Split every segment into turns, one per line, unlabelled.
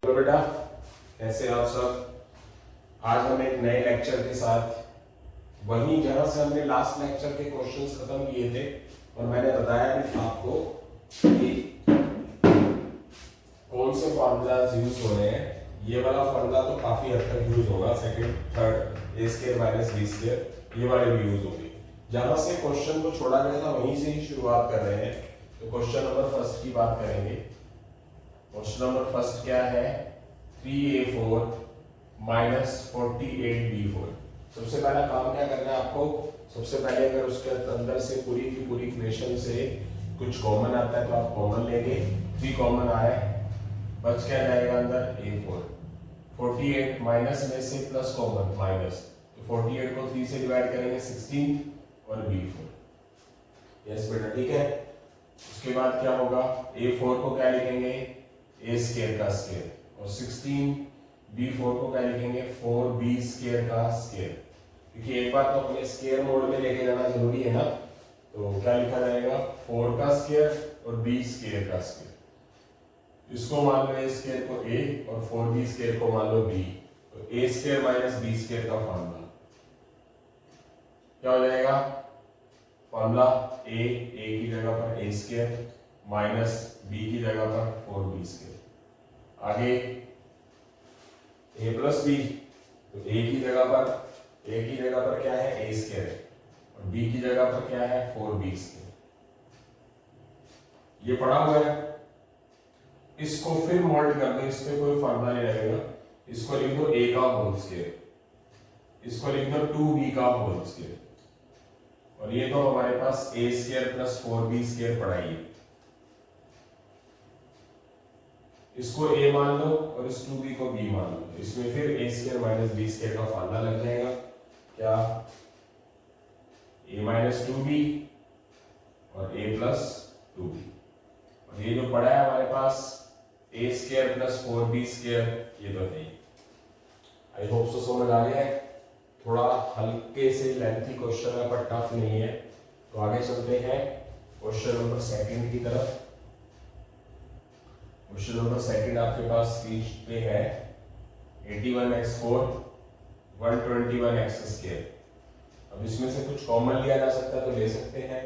तो बेटा कैसे आप सब। आज हम एक नए लेक्चर के साथ वहीं जहां से हमने लास्ट लेक्चर के क्वेश्चंस खत्म किए थे और मैंने बताया भी आपको कि कौन से फॉर्मूलाज यूज हो रहे हैं। ये वाला फॉर्मूला तो काफी हद तक यूज होगा, second third a square minus B square, ये वाले भी यूज होंगे। जहां से क्वेश्चन को छोड़ा गया था वहीं से ही शुरुआत कर रहे हैं। तो क्वेश्चन नंबर फर्स्ट की बात करेंगे। क्वेश्चन नंबर फर्स्ट क्या है, 3a4 माइनस 48b4। सबसे पहला काम क्या करना है आपको, सबसे पहले अगर उसके अंदर से पूरी की पूरी इक्वेशन से कुछ कॉमन आता है तो आप कॉमन लेंगे। 3 कॉमन आए, बच क्या जाएगा अंदर a4। 48 माइनस में से प्लस कॉमन माइनस, तो 48 को 3 से डिवाइड करेंगे 16 और b4। यस बेटा ठीक है। उसके बाद क्या होगा, a4 को क्या लिखेंगे a स्क्वायर का स्क्वायर और 16 b4 को क्या लिखेंगे 4b स्क्वायर का स्क्वायर। क्योंकि एक बार तो हमें स्क्वायर मोड में लेके जाना जरूरी है ना, तो क्या लिखा जाएगा 4 का स्क्वायर और b स्क्वायर का स्क्वायर। इसको मान लो a स्क्वायर को a और 4b स्क्वायर को मान लो b, तो a square minus b square का फॉर्मूला क्या हो जाएगा। फॉर्मूला a की जगह पर a स्क्वायर माइनस b की जगह पर 4b स्क्वायर। आगे a प्लस b, तो a की जगह पर क्या है a स्क्वायर और b की जगह पर क्या है 4b स्क्वायर। ये पड़ा हुआ है, इसको फिर मोल्ड कर दो, इस पे कोई फॉर्मूला नहीं लगेगा। इसको लिख दो a का होल स्क्वायर, इसको लिख दो 2b का होल स्क्वायर, और ये तो हमारे पास a square plus 4b square पड़ा ही है। इसको a मान लो और इस 2b को b मान लो, इसमें फिर a square minus b square का फॉर्मूला लग जाएगा। क्या a माइनस 2b और a प्लस 2b, और ये जो पड़ा है हमारे पास a square plus 4b square, ये तो नहीं। आई होप सो समझ आ गया है। थोड़ा हल्के से लेंथी क्वेश्चन है पर टफ नहीं है। तो आगे चलते हैं क्वेश्चन नंबर सेकंड की तरफ। क्वेश्चन नंबर सेकंड आपके पास स्क्रीन पे है 81x4 121x स्क्वायर। अब इसमें से कुछ कॉमन लिया जा सकता है तो ले सकते हैं।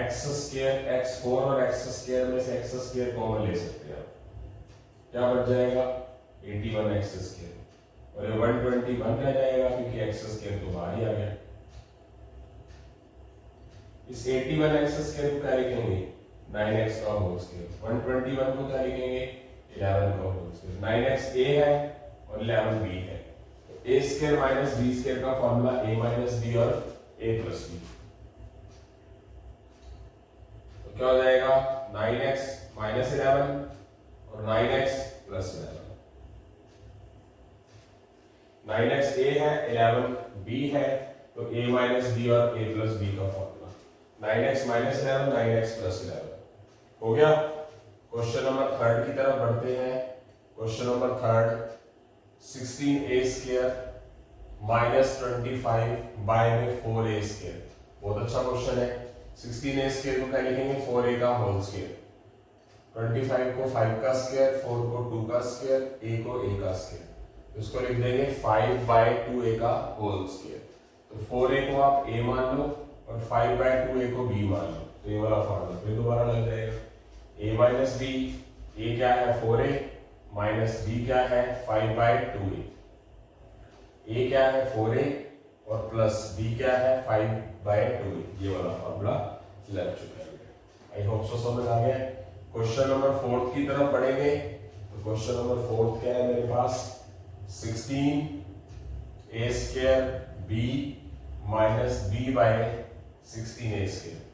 x स्क्वायर x4 और x स्क्वायर में से x स्क्वायर कॉमन ले सकते हैं। क्या बच जाएगा 81x स्क्वायर, और ये 121 रह जाएगा क्योंकि x स्क्वायर तो बाहर ही आ गया। इस 81x स्क्वायर को क्या लिखेंगे 9x का होल स्क्वायर, 121 को क्या लिखेंगे 11 का होल स्क्वायर। 9x a है और 11 b है, तो a square minus b square का फॉर्मूला a माइनस b और a प्लस b। तो क्या हो जाएगा 9x माइनस 11 और 9x प्लस 11। 9x a है 11 b है, तो a माइनस b और a प्लस b का formula 9x minus 11 9x plus 11 हो गया। क्वेश्चन नंबर थर्ड की तरफ बढ़ते हैं। Question number third 16a square minus 25 by में 4a स्क्वायर। बहुत अच्छा क्वेश्चन है। 16a स्क्वायर को क्या लिखेंगे 4a का होल स्क्वायर, 25 को 5 का स्क्वायर, 4 को 2 का स्क्वायर, a को a का स्क्वायर। इसको लिख देंगे 5 बाय 2a का होल स्क्वायर। तो 4a को आप a मान लो और 5 बाय 2a को b मान लो, तो ये वाला फॉर्मूला फिर दोबारा लग जाएगा। a माइनस b, a क्या है 4a माइनस b क्या है 5 बाय 2a। a क्या है 4a और प्लस b क्या है 5 बाय 2a। ये वाला फॉर्मूला लग चुका है। आई होप सो समझ आ गया। क्वेश्चन नंबर फोर्थ की तरफ बढ़ेंगे। तो क्वेश्चन नंबर फोर्थ क्या है मेरे पास 16a square b minus b by 16a square.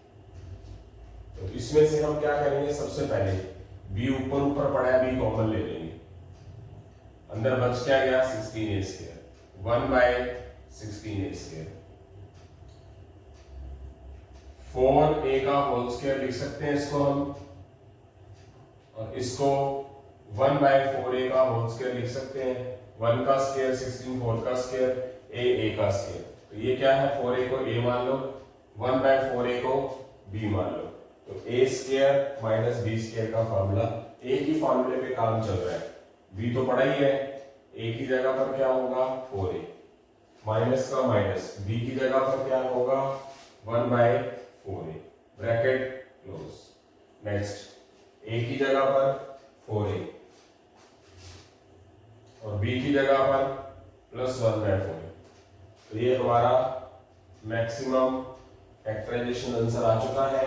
तो इसमें से हम क्या करेंगे, सबसे पहले b ऊपर पड़ा है, b कॉमन ले लेंगे। अंदर बच क्या गया 16a square 1 bye 16a square. 4a का होल स्क्वायर लिख सकते हैं इसको हम, और इसको 1 बाय 4a का होल स्क्वायर लिख सकते हैं। 1 का स्क्वायर 16, 4 का स्क्वायर a का स्क्वायर। तो ये क्या है 4a को a मान लो, 1 बाय 4a को b मान लो, तो तो A square minus B square का फॉर्मूला, एक ही फॉर्मूले पे काम चल रहा है, बी तो पड़ा ही है, ए की जगह पर क्या होगा 4a माइनस का माइनस, बी की जगह पर क्या होगा 1/4a ब्रैकेट क्लोज। नेक्स्ट ए की जगह पर 4a और बी की जगह पर प्लस 1/4a। तो ये हमारा मैक्सिमम फैक्टराइजेशन आंसर आ चुका है।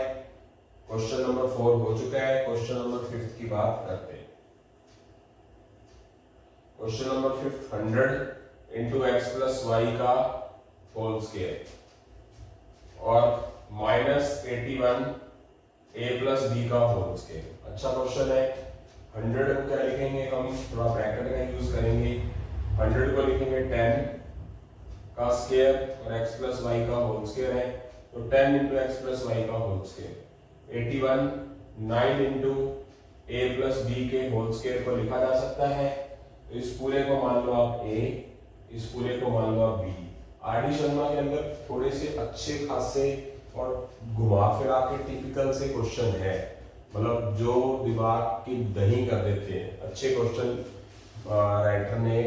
क्वेश्चन नंबर 4 हो चुका है। क्वेश्चन नंबर 5 की बात करते हैं। Question number 5 100 into x plus y का होल स्क्वायर और माइनस 81 ए प्लस बी का होल स्क्वायर। अच्छा क्वेश्चन है। 100 को क्या लिखेंगे हम, थोड़ा ब्रैकेट का यूज करेंगे। 100 को लिखेंगे 10 का स्क्वायर और x प्लस वाई का होल स्क्वायर है, तो 10 इंटू एक्स प्लस वाई का होल स्क्वायर। 81 9 इंटू ए प्लस बी के होल स्क्वायर को लिखा जा सकता है। तो इस पूरे को मान लो आप a, इस पूरे को मान लो आप b। आर डी शर्मा के अंदर थोड़े से अच्छे खासे और घुमा फिरा के टिपिकल से क्वेश्चन है, मतलब जो दिमाग की दही कर देते हैं। अच्छे क्वेश्चन राइटर ने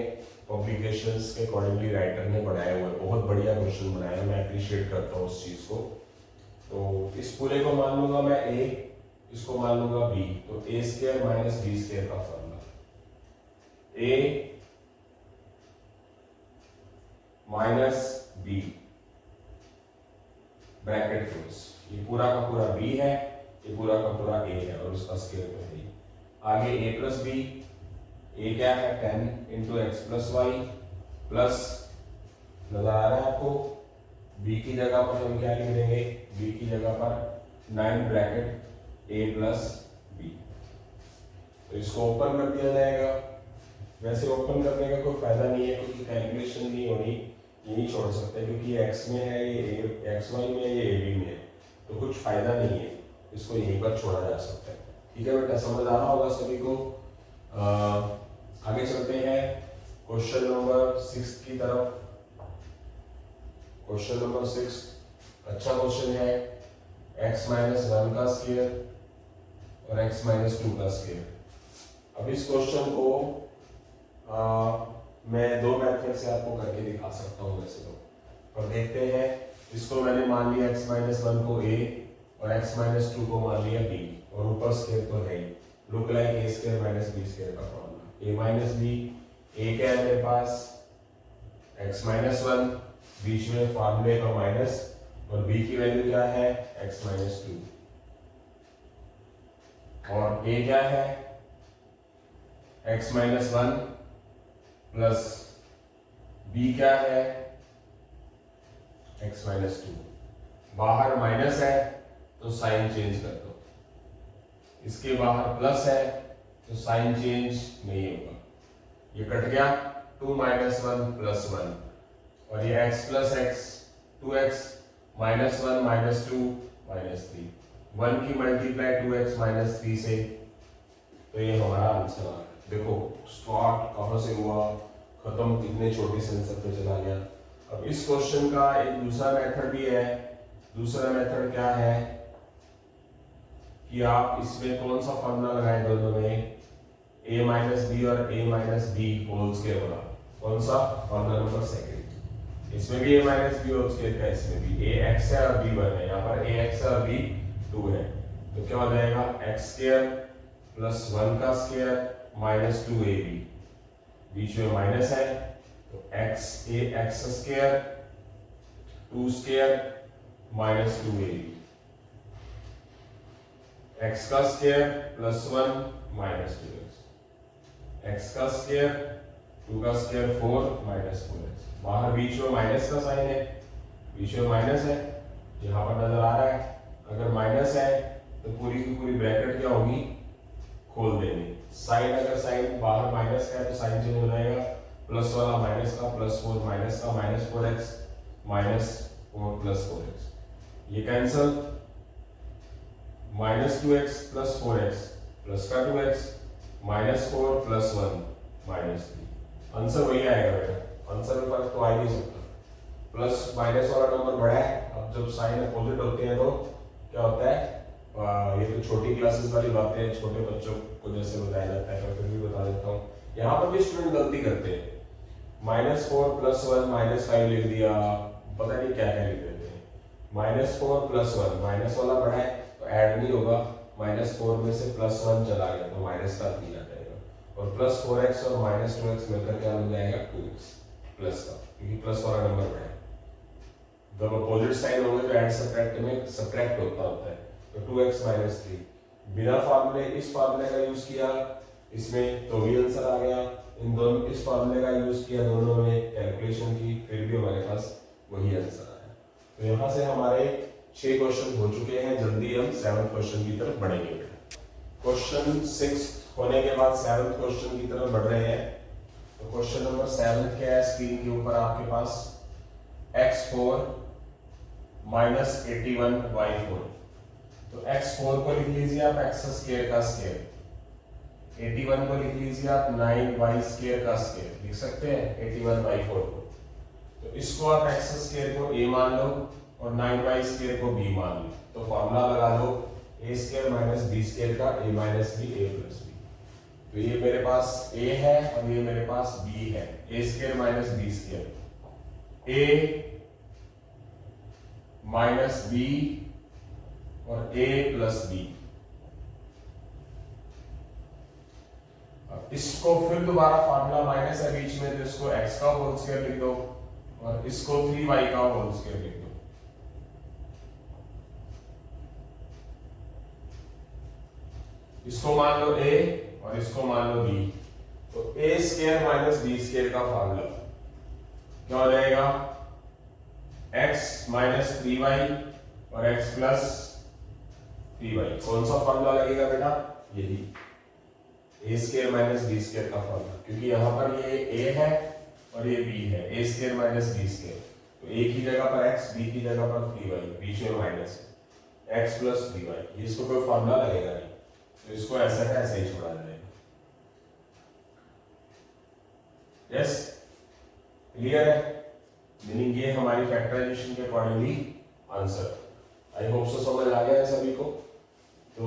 पब्लिकेशंस के अकॉर्डिंगली राइटर ने बनाए हुए, बहुत बढ़िया क्वेश्चन बनाया, मैं अप्रिशिएट करता हूँ उस चीज को। तो इस पूरे को मान लूंगा मैं a, इसको मान लूंगा b, तो a square minus B square का formula a minus b bracket close. ये पूरा का पूरा b है, ये पूरा का पूरा a है और उसका स्क्वायर तो है। आगे a प्लस b, a क्या है 10 into x plus y plus, नजर आ रहा है आपको, b की जगह पर हम क्या लिख देंगे, b की जगह पर 9 ब्रैकेट a प्लस b। तो इसको ओपन कर दिया जाएगा। वैसे ओपन करने का कोई फायदा नहीं है क्योंकि कैलकुलेशन नहीं होनी, यही छोड़ सकते हैं क्योंकि ये x में है, ये एक्स वाई में है, ये a b में है, तो कुछ फायदा नहीं है, इसको यहीं पर छोड़ा जा सकता है। ठीक है बेटा, समझ आ रहा होगा सभी को। आगे चलते हैं क्वेश्चन नंबर 6 की तरफ। क्वेश्चन नंबर 6 अच्छा क्वेश्चन है। x माइनस 1 का स्क्वायर और x माइनस 2 का स्क्वायर। अब इस क्वेश्चन को मैं दो मेथड से आपको करके दिखा सकता हूँ वैसे तो, पर देखते हैं। इसको मैंने मान लिया x माइनस 1 को a और x माइनस 2 को मान लिया b, और ऊपर स्क्वायर तो है, look like a square minus b square का formula. a minus b, a क्या है मेरे पास x माइनस 1, बीच में फॉर्मूले का माइनस, और b की वैल्यू क्या है x माइनस 2, और a क्या है x माइनस 1 प्लस b क्या है x माइनस 2। बाहर माइनस है तो साइन चेंज कर दो, इसके बाहर प्लस है तो साइन चेंज नहीं होगा, ये कट गया। 2 माइनस 1 प्लस 1, और ये x plus x 2x minus 1 minus 2 minus 3, 1 की मल्टीप्लाई 2x माइनस 3 से, तो ये हमारा आंसर आ गया। देखो स्टार्ट कहां से हुआ, खत्म कितने छोटे से आंसर पे चला गया। अब इस क्वेश्चन का एक दूसरा मेथड भी है। दूसरा मेथड क्या है कि आप इसमें कौन सा फॉर्मूला लगाएं, दोनों में a माइनस बी और a minus B whole square वाला, कौन सा फॉर्मूला नंबर सेकंड। इसमें भी a minus B whole square का, इसमें भी a x है और b 1 है, यहाँ पर a x है और b 2 है, तो क्या हो जाएगा x स्क्वायर प्लस 1 का स्क्वायर माइनस 2ab, बीच में माइनस है तो x square 2 square minus 2ab, x का square plus 1 minus 2x, x का स्क्वायर 2 का स्क्वायर 4 माइनस 4x। बाहर बीच में माइनस का साइन है, बीच में माइनस है, यहाँ पर नजर आ रहा है। अगर माइनस है तो पूरी की पूरी ब्रैकेट क्या होगी, खोल देंगे। साइन, अगर साइन बाहर माइनस का है तो साइन चेंज हो जाएगा, प्लस वाला माइनस का, प्लस 4 माइनस का, minus 4x minus 4 plus 4x, ये cancel, minus 2x plus 4x plus का 2x minus 4 plus 1 minus 3, answer वही आएगा बेटा, आंसर में फर्क तो आ ही नहीं सकता। प्लस माइनस वाला नंबर बड़ा है, अब जब साइन अपोजिट होते हैं तो क्या होता है ये तो छोटी क्लासेस वाली बातें हैं, छोटे बच्चों को जैसे बताया जाता है, पर फिर भी बता देता हूँ। यहाँ पर भी स्टूडेंट गलती करते हैं, -4 + 1 -5 लिख दिया, पता नहीं क्या क्या लिख देते हैं। -4 + 1, माइनस वाला बड़ा है तो ऐड नहीं होगा, -4 में से +1 चला गया तो माइनस का 3 आ जाएगा, और +4x और -2x मिलकर क्या बन जाएगा 2x प्लस का, क्योंकि प्लस वाला नंबर बड़ा है। जब अपोजिट साइन होंगे तो ऐड सब्ट्रैक्ट में सब्ट्रैक्ट होता है, तो 2x - 3 बिना फार्मूले इस फार्मूले का यूज किया इसमें तो भी आंसर आ गया, इन दोनों इस फार्मूले का यूज किया दोनों में कैलकुलेशन की, फिर भी हमारे पास वही आंसर आया। तो यहाँ से हमारे 6 क्वेश्चन हो चुके हैं, जल्दी हम 7th क्वेश्चन की तरफ बढ़ेंगे। क्वेश्चन 6 होने के बाद 7th क्वेश्चन की तरफ बढ़ रहे हैं। तो क्वेश्चन नंबर 7 क्या है, स्क्रीन के ऊपर आपके पास x4 - 81y4। तो x4 को लिख लीजिए आप x² का स्क्वायर, 81 को लिख लीजिए आप 9y² का स्क्वायर, लिख सकते हैं 81y4 को। तो इसको आप x² को a मान लो और 9y² को b मान लो, तो फॉर्मूला लगा लो a² - b² का, a - b a + b। तो ये मेरे पास a है और ये मेरे पास b है, a² - b², a minus b और a + b। अब इसको फिर दोबारा फार्मूला माइनस है बीच में, तो इसको x का होल स्क्वायर लिख दो और इसको 3y का होल स्क्वायर लिख दो। इसको मान लो a और इसको मान लो b, तो a² - b² का फार्मूला क्या हो जाएगा, x - 3y और x + 3y। कौन सा फार्मूला लगेगा बेटा, यही a² - b² का फार्मूला, क्योंकि यहाँ पर ये a है और ये b है, a² - b², तो a की जगह पर x, b की जगह पर 3y, बीच में माइनस है, x + 3y। इसको कोई फार्मूला लगेगा नहीं, तो इसको ऐसा का ऐसे ही छोड़ा जाएगा। यस, क्लियर है, मीनिंग ये हमारी फैक्टराइजेशन के accordingly answer. I hope so समझ आ गया है सभी को। तो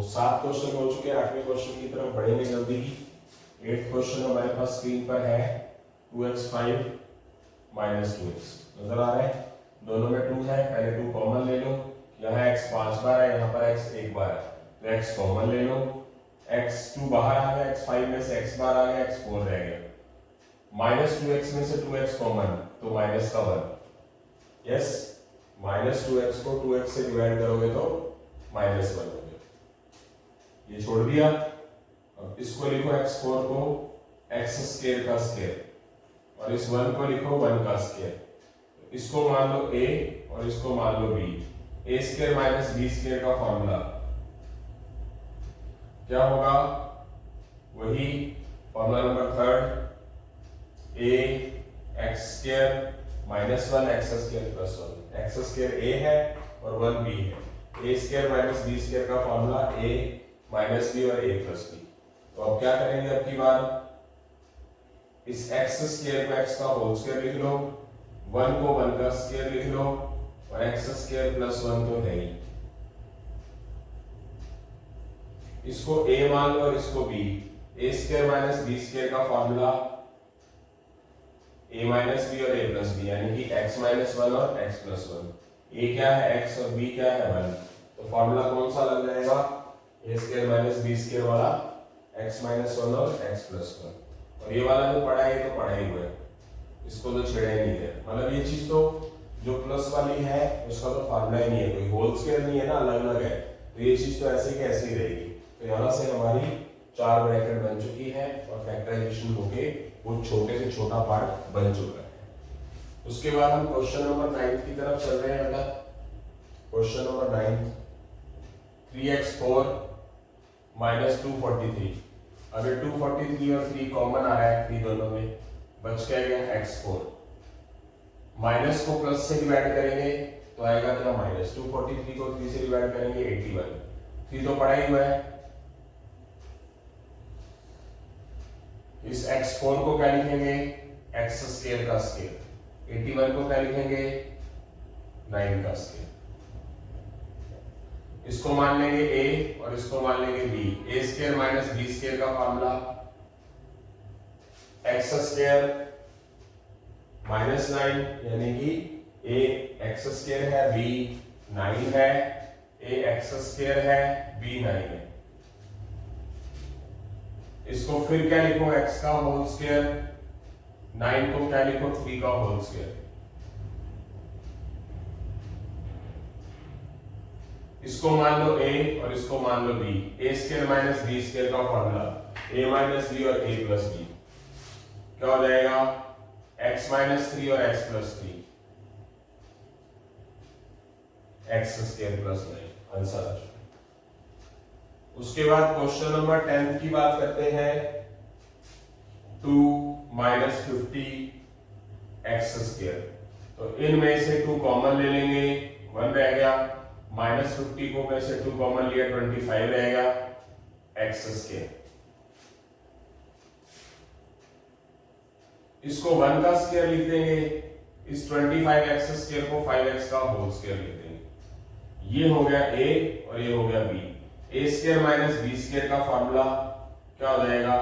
7 क्वेश्चन हो चुके हैं, 8वें क्वेश्चन की तरफ बढ़ेंगे जल्दी ही। 8th क्वेश्चन हमारे पास स्क्रीन पर है, 2x5 - 2x, नजर आ रहा है, दोनों में 2 है, पहले 2 कॉमन ले लो, यहाँ x 5 बार है, यहाँ पर x 1 बार है, तो x कॉमन ले लो, x2 बाहर आ गया, x5 में से x बार आ गया, x4 रह गया, -2x में से 2x कॉमन, तो माइनस का 1। यस, -2x को 2x से डिवाइड करोगे तो -1 हो गया, ये छोड़ दिया। अब इसको लिखो x4 को x² का स्क्वायर और इस 1 को लिखो 1 का स्क्वायर, इसको मान लो a और इसको मान लो b, a² - b² का फॉर्मूला क्या होगा, वही formula number 3, a x² - 1 x² + 1, x² a है और 1 b है, a² - b² का फॉर्मूला a - b और a + b। तो अब क्या करेंगे, अब की बार इस x² को x का होल स्क्वायर लिख लो, 1 को 1 का स्क्वायर लिख लो और x² + 1 तो है ही, इसको a मान लो और इसको b, a² - b² का फॉर्मूला a - b और a + b, यानी कि x - 1 और x + 1। a क्या है x और b क्या है 1, तो फॉर्मूला कौन सा लग जाएगा, a² - b² वाला, x - 1 और x + 1। और ये वाला जो पढ़ा है तो पढ़ा ही हुआ है, इसको तो छेड़ा ही नहीं है, मतलब ये चीज तो जो प्लस वाली है उसका तो फार्मूला ही नहीं है, कोई होल स्क्वायर नहीं है ना, अलग अलग है, तो ये चीज तो ऐसे ही ऐसी रहेगी। तो यहाँ से हमारी 4 ब्रैकेट बन चुकी है और फैक्टराइजेशन होके वो छोटे से छोटा पार्ट बन चुका है। उसके बाद हम क्वेश्चन नंबर 9 की तरफ चल रहे हैं बेटा। Question number 9, 3x4 - 243। अगर 243 और 3 कॉमन आ रहा है, 3 दोनों में, बच क्या गया x4, माइनस को प्लस से डिवाइड करेंगे तो आएगा क्या माइनस, 243 को 3 से डिवाइड करेंगे 81, 3 तो पढ़ा ही हुआ है। इस x4 को क्या लिखेंगे, x² का स्क्वायर, 81 को क्या लिखेंगे, 9 का स्क्वायर। इसको मान लेंगे a और इसको मान लेंगे b। A square minus B square का फॉर्मूला एक्स स्क्वायर माइनस 9 यानी कि a एक्स स्क्वायर है, b 9 है, a एक्स स्क्वायर है, b 9 है। इसको फिर क्या लिखूं, x का होल स्क्वायर, 9 को क्या लिखो, 3 का होल स्क्वायर। इसको मान लो a और इसको मान लो b। A square minus B square का फॉर्मूला a माइनस बी और a प्लस बी, क्या हो जाएगा, x माइनस 3 और x plus 3, x square plus 9। Answer आ चुका। उसके बाद क्वेश्चन नंबर 10 की बात करते हैं। 2 माइनस 50 एक्स स्क्वायर, तो इनमें से 2 कॉमन ले लेंगे, 1 रह गया, माइनस 50 को में से 2 कॉमन लिया, 25 रहेगा एक्स स्क्वायर। इसको 1 का स्क्वायर लिख देंगे, इस 25 एक्स स्क्वायर को 5x का होल स्क्वायर लिख देंगे। ये हो गया a और ये हो गया b। A square minus B square का फॉर्मूला क्या हो जाएगा,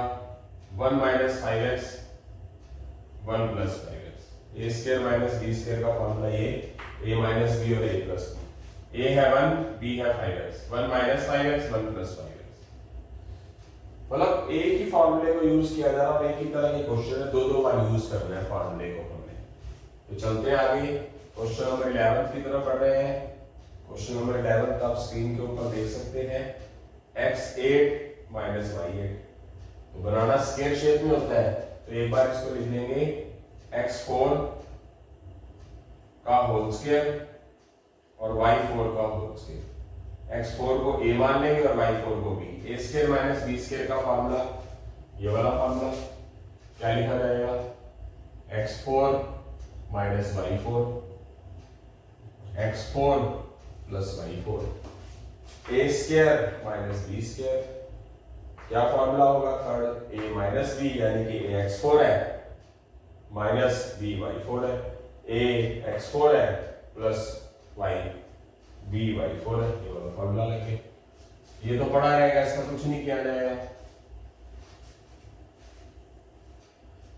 1 माइनस 5x 1 प्लस 5x। ए स्क्वायर माइनस बी स्क्वायर का फॉर्मूला ये a माइनस b और a प्लस b। a है 1, b है 5x, 1 minus 5x 1 plus 5x। मतलब एक ही फॉर्मूले को यूज किया जा रहा है और एक ही तरह के क्वेश्चन है, दो बार यूज करना है फॉर्मूले को हमने। तो चलते हैं आगे, क्वेश्चन नंबर 11 की तरफ बढ़ रहे हैं। क्वेश्चन नंबर 11 आप स्क्रीन के ऊपर देख सकते हैं, x8 माइनस y8। तो बनाना स्क्वायर शेप में होता है, तो एक बार इसको लिख लेंगे x4 का होल स्क्वायर और y4 का होल स्क्वायर। x4 को a मान लेंगे और y4 को b। A square minus B square का फॉर्मूला, ये वाला फॉर्मूला क्या लिखा जाएगा, x4 minus y4, x4 plus y4। ए स्क्वायर माइनस बी स्क्वायर, क्या फॉर्मूला होगा थर्ड, a माइनस बी यानी कि a x4 है माइनस b y4 है, a x4 है प्लस y b y4 है। ये वाला फॉर्मूला लगे, ये तो पढ़ा रहेगा, इसका कुछ नहीं किया जाएगा।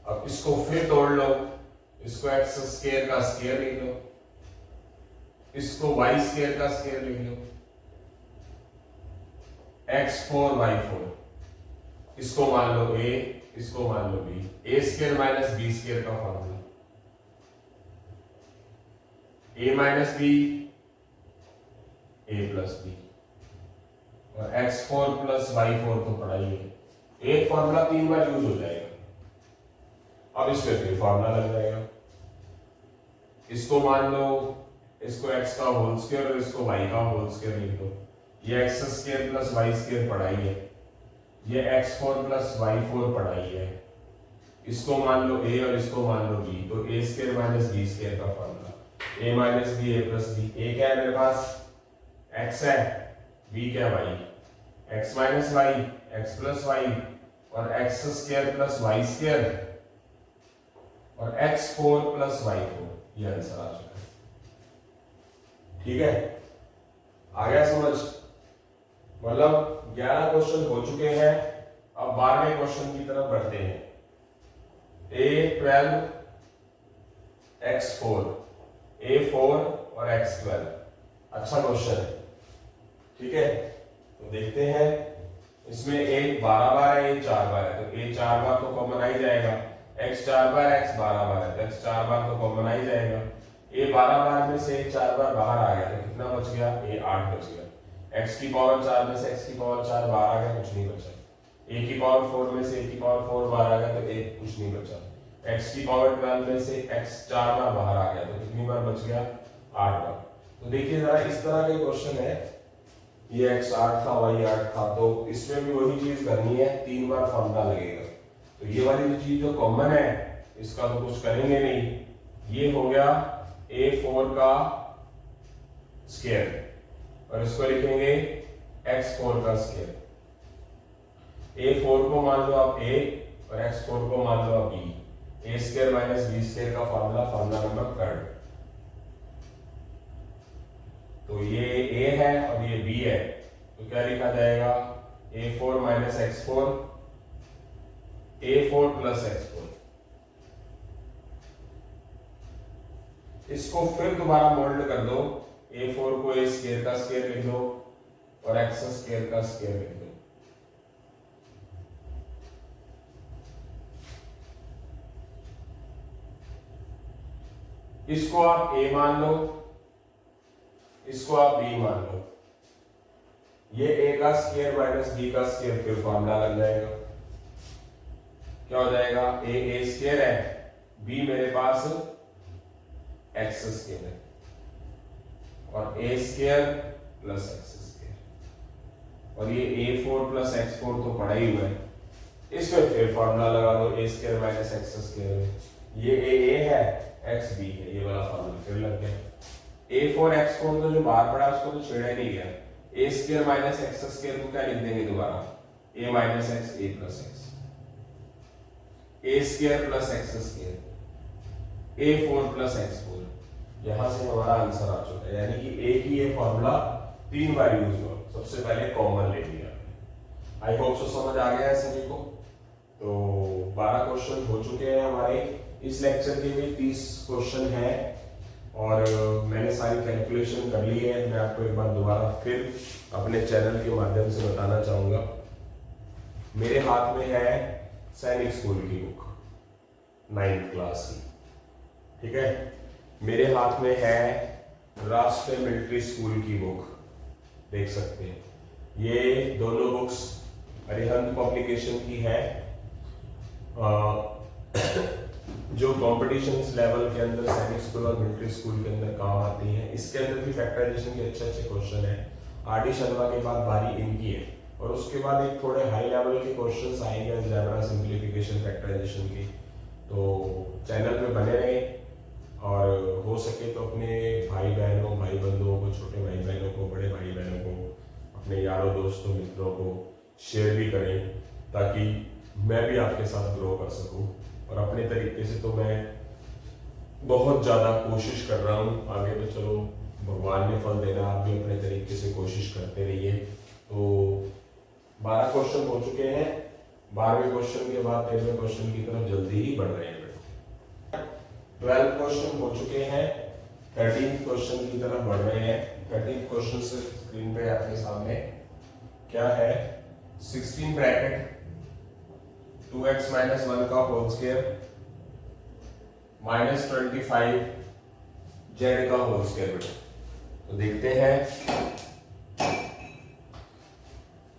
अब इसको फिर तोड़ लो, इसको एक्स स्क्वायर का स्क्वायर लिख लो, इसको वाई स्क्वायर का स्क्वायर लिख लो, x4 y4, इसको मान लो a, इसको मान लो b। A square minus B square का formula a minus b a plus b, और x4 प्लस y4 तो पढ़ा ही है। एक फॉर्मूला 3 बार यूज हो जाएगा। अब इस पे फिर फॉर्मूला लग जाएगा, इसको मान लो, इसको x का होल स्क्वायर और इसको y का होल स्क्वायर लिख दो। ये x square plus y square पढ़ाई है, ये x4 प्लस y4 पढ़ाई है। इसको मान लो a और इसको मान लो b, तो a square minus b square का formula a minus b a plus b। a क्या है मेरे पास, x है, b क्या है, y, x minus y x plus y और x square plus y square और x4 प्लस y4। ये आंसर आ चुका है। ठीक है, आ गया समझ। मतलब 11 क्वेश्चन हो चुके हैं, अब 12वें क्वेश्चन की तरफ बढ़ते हैं। a12 x4, a4 और x12 अच्छा क्वेश्चन है। ठीक है, तो देखते हैं, इसमें a 12 बार है, a 4 बार है, तो a 4 बार तो कॉमन आ ही जाएगा, x 4 बार x 12 बार है, तो x 4 बार तो कॉमन आ ही जाएगा। a 12 बार में से 4 बार बाहर आ गया, तो कितना बच गया, a 8 बच गया। x की पावर 4 में से x की पावर 4 बाहर आ गया, कुछ नहीं बचा। a की पावर 4 में से a की पावर 4 बाहर आ गया, तो a कुछ नहीं बचा। x की पावर 12 में से x 4 बार बाहर आ गया, तो कितनी बार बच गया, 8 बार। तो देखिए जरा, इस तरह के क्वेश्चन है, ये x 8 था, y 8 था, तो इसमें भी वही चीज करनी है, 3 बार फॉर्मूला लगेगा। तो ये वाली चीज जो कॉमन है, इसका तो कुछ करेंगे नहीं। ये हो गया a4 का स्क्वायर और इसको लिखेंगे x4 का स्क्वायर। a4 को मान लो आप a और x4 को मान लो आप b। a square minus b square का फॉर्मूला, फॉर्मूला नंबर 3। तो ये a है और ये b है, तो क्या लिखा जाएगा a4 minus x4, a4 plus x4। इसको फिर दोबारा मोल्ड कर दो, a4 को a स्क्वायर का स्क्वायर लिख दो और x स्क्वायर का स्क्वायर लिख दो। इसको आप a मान लो, इसको आप b मान लो। ये a का स्क्वायर माइनस b का स्क्वायर, फिर फॉर्मूला लग जाएगा। क्या हो जाएगा, a स्क्वायर है, b मेरे पास x स्क्वायर है और a square plus x square, और ये a4 प्लस x4 तो पड़ा ही हुआ है, इसमें फिर फॉर्मूला लगा दो a square minus x square. ये a है, x b है, ये वाला फॉर्मूला फिर लग गया। a4 x4 तो जो बाहर पड़ा उसको तो छेड़ा ही नहीं गया। a square minus x square को क्या लिख देंगे दोबारा, a minus x a plus x, a square plus x square, a4 plus x4। यहां से हमारा आंसर आ चुका है, यानी कि a की ये फॉर्मूला 3 बार यूज हुआ, सबसे पहले कॉमन ले लिया। आई होप सो समझ आ गया है सभी को। तो 12 क्वेश्चन हो चुके हैं हमारे। इस लेक्चर के भी 30 क्वेश्चन हैं और मैंने सारी कैलकुलेशन कर ली है। मैं आपको एक बार दोबारा फिर अपने चैनल के माध्यम से बताना चाहूँगा। मेरे हाथ में है सैनिक स्कूल की बुक 9th क्लास की, ठीक है। मेरे हाथ में है राष्ट्रीय मिलिट्री स्कूल की बुक, देख सकते हैं। ये दोनों बुक्स अरिहंत पब्लिकेशन की है, जो कॉम्पिटिशन लेवल के अंदर सैनिक स्कूल और मिलिट्री स्कूल के अंदर काम आती है। इसके अंदर भी फैक्टराइजेशन के अच्छे अच्छे क्वेश्चन है। आर.डी. शर्मा के बाद बारी इनकी है और उसके बाद एक थोड़े हाई लेवल के क्वेश्चंस आएंगे अलजेब्रा, सिंप्लीफिकेशन, फैक्टराइजेशन की। तो चैनल पे बने रहें और हो सके तो अपने भाई बहनों, भाई बंधुओं को, छोटे भाई बहनों को, बड़े भाई बहनों को, अपने यारों दोस्तों मित्रों को शेयर भी करें, ताकि मैं भी आपके साथ ग्रो कर सकूं। और अपने तरीके से तो मैं बहुत ज़्यादा कोशिश कर रहा हूँ, आगे तो चलो भगवान ने फल देना, आप भी अपने तरीके से कोशिश करते रहिए। तो 12 क्वेश्चन हो चुके हैं, 12वें क्वेश्चन के बाद 13वें क्वेश्चन की तरफ जल्दी ही बढ़ रहे हैं। 12 क्वेश्चन हो चुके हैं, 13th क्वेश्चन की तरफ बढ़ रहे हैं। 13th क्वेश्चन से स्क्रीन पे आपके सामने क्या है, 16 ब्रैकेट 2x माइनस 1 का होल स्क्वायर माइनस 25 z का होल स्क्वायर। तो देखते हैं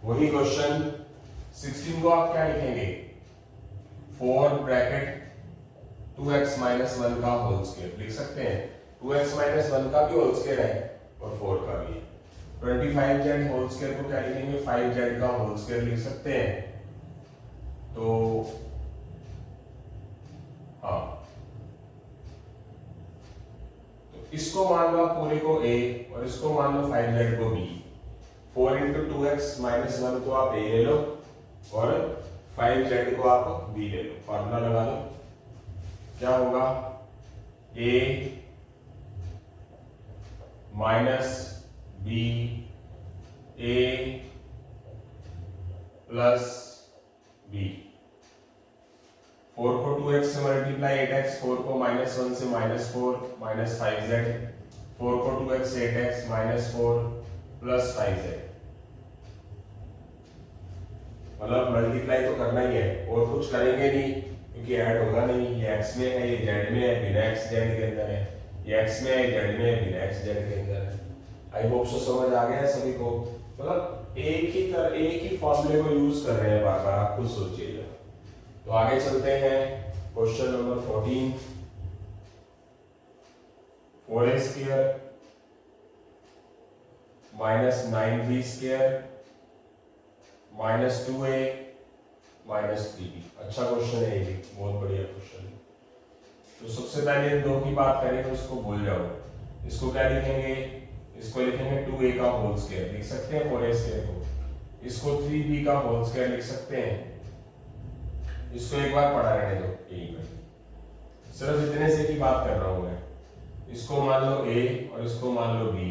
वही क्वेश्चन। 16 को आप क्या लिखेंगे, 4 ब्रैकेट 2x माइनस 1 का होल स्क्वायर लिख सकते हैं। 2x माइनस 1 का भी होल स्क्वायर है और 4 का भी है। 25z होल स्क्वायर को क्या लिखेंगे, 5z का होल स्क्वायर लिख सकते हैं। तो हाँ, तो इसको मान लो पूरे को a और इसको मान लो 5z को b। 4 इंटू 2x माइनस 1 को आप a ले लो और 5z को आप b ले लो। फॉर्मूला लगा लो, क्या होगा, a minus b a plus b। 4 को 2x से मल्टीप्लाई 8x, 4 को माइनस 1 से माइनस 4 माइनस 5z, 4 को 2x 8x minus 4 plus 5z। मतलब मल्टीप्लाई तो करना ही है और कुछ करेंगे नहीं, क्योंकि ऐड होगा नहीं। ये x में है, ये z में है, बिना x z के अंदर है। ये x में है, z में है, बिना x z के अंदर है। आई होप सो समझ आ गया है सभी को। मतलब एक ही फॉर्मूले को यूज कर रहे हैं बार बार, आप खुद सोचिएगा। तो आगे चलते हैं, question number 14। 4a square minus 9b square minus 2a minus 3b। अच्छा क्वेश्चन है, ये भी बहुत बढ़िया क्वेश्चन है। तो सबसे पहले इन दो की बात करें तो इसको भूल जाओ। इसको क्या लिखेंगे, इसको लिखेंगे 2a का होल स्क्वायर, लिख सकते हैं 4a स्क्वायर को। इसको 3b का होल स्क्वायर लिख सकते हैं। इसको एक बार पढ़ा रहने दो, यही पर सिर्फ इतने से की बात कर रहा हूं मैं। इसको मान लो a और इसको मान लो b।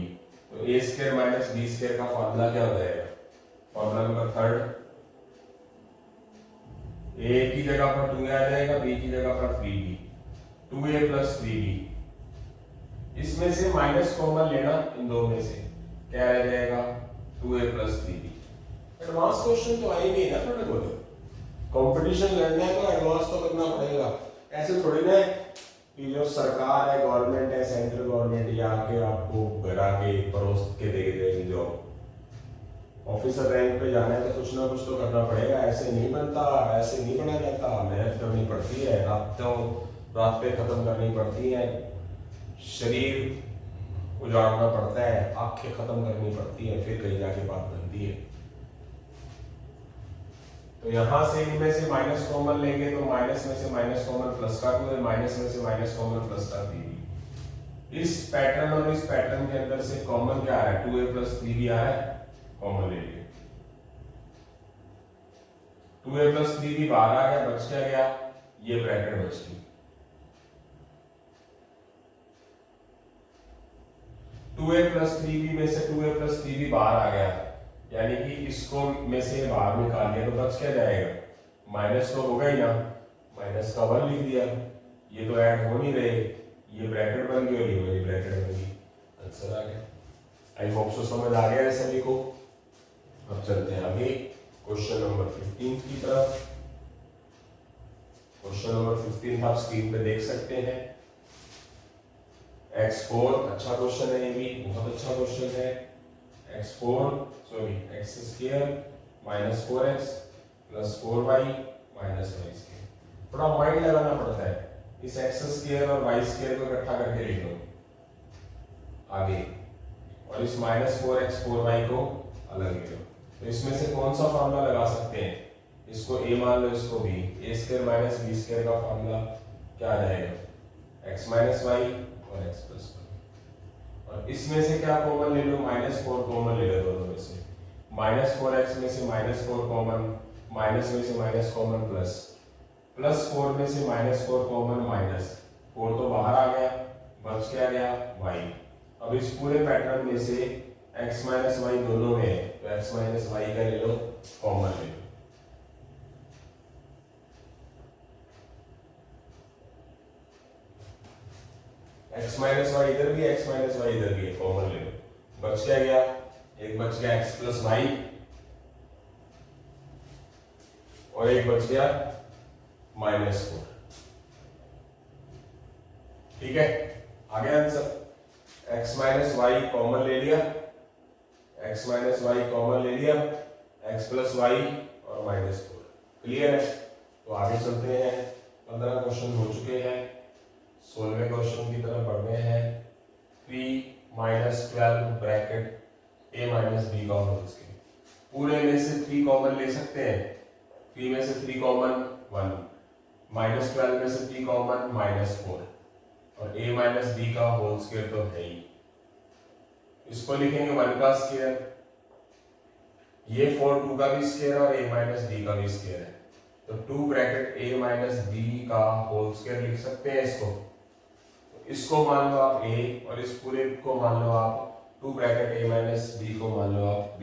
तो A square minus B square का फॉर्मूला क्या हो जाएगा? फॉर्मूला नंबर थर्ड, ए की जगह पर 2 आ जाएगा, बी की जगह पर 3b, 2a प्लस 3b। इसमें से माइनस कॉमन लेना, इन दो में से क्या रह जाएगा? 2a plus 3b। Advance question तो आएंगे ना थोड़े बहुत, कंपटीशन लड़ना है तो एडवांस तो करना पड़ेगा। ऐसे थोड़ी ना कि जो सरकार है, गवर्नमेंट है, सेंट्रल गवर्नमेंट या के आपको घर आके परोस के दे देगी जॉब। ऑफिसर रैंक पे जाना है तो कुछ ना कुछ तो करना पड़ेगा, ऐसे नहीं बनता, ऐसे नहीं बना जाता। मेहनत करनी पड़ती है, रातें खत्म करनी पड़ती है, शरीर उजाड़ना पड़ता है, आंखें खत्म करनी पड़ती है, फिर कहीं जाके बात बनती है। तो यहां से इनमें से माइनस कॉमन लेंगे तो माइनस में से माइनस कॉमन प्लस का 2 है, माइनस में से माइनस कॉमन प्लस का 3b। इस पैटर्न और इस पैटर्न के अंदर से कॉमन क्या आ रहा है? 2a प्लस 3b आ रहा है, कॉमन ले लिए। 2a प्लस 3b बाहर आ गया, बच क्या गया? ये ब्रैकेट बच गई। 2a प्लस 3b में से 2a प्लस 3b बाहर आ गया, यानी कि इसको में से बाहर निकाल दिया तो बच क्या जाएगा? माइनस तो होगा ही ना, माइनस का 1 लिख दिया। ये तो ऐड हो नहीं रहे, ये ब्रैकेट बन गई और ये वाली ब्रैकेट बन गई, आंसर आ गया। आई होप सो समझ आ गया है सभी को। अब चलते हैं आगे क्वेश्चन नंबर 15 की तरफ। क्वेश्चन नंबर 15 आप स्क्रीन पे देख सकते हैं। x4, अच्छा क्वेश्चन है, ये भी बहुत अच्छा क्वेश्चन है। x square minus 4x plus 4y minus y square. थोड़ा माइंड लगाना पड़ता है, इस x स्क्वायर और y स्क्वायर को इकट्ठा करके लिख लो आगे, और इस माइनस 4x 4y को अलग लिख लो। तो इसमें से कौन सा फॉर्मूला लगा सकते हैं? इसको a मान लो, इसको b। a square minus b square का फॉर्मूला क्या आ जाएगा? x माइनस y और x प्लस y। और इसमें से क्या कॉमन ले लो? -4 कॉमन ले लो दोनों में से। -4x में से -4 कॉमन, माइनस में से माइनस कॉमन प्लस, +4 में से -4 कॉमन माइनस, 4 तो बाहर आ गया, बच क्या गया? y। अब इस पूरे पैटर्न में से x माइनस y दोनों में है, तो x माइनस y का ले लो, कॉमन ले लो। x माइनस वाई इधर भी, x माइनस वाई इधर भी है, कॉमन ले लो। बच क्या गया? एक बच गया x प्लस वाई और एक बच गया -4। ठीक है, आ गया answer. x minus y common ले लिया, x माइनस वाई कॉमन ले लिया, x प्लस वाई और -4। क्लियर है? तो आगे चलते हैं। 15 क्वेश्चन हो चुके हैं, 16वें क्वेश्चन की तरफ बढ़ गए हैं। 3 minus 12 bracket a minus b का होल स्क्वायर। पूरे में से 3 कॉमन ले सकते हैं, 3 में से 3 कॉमन 1, -12 में से 3 कॉमन -4, और a माइनस बी का होल स्क्वायर तो है ही। इसको लिखेंगे 1 का स्क्वायर, ये 4 2 का भी स्क्वायर और a माइनस बी का भी स्क्वायर है, तो 2 ब्रैकेट a माइनस बी का होल स्क्वायर लिख सकते हैं इसको। इसको मान लो आप a और इस पूरे को मान लो आप 2 ब्रैकेट a माइनस बी को मान लो आप b।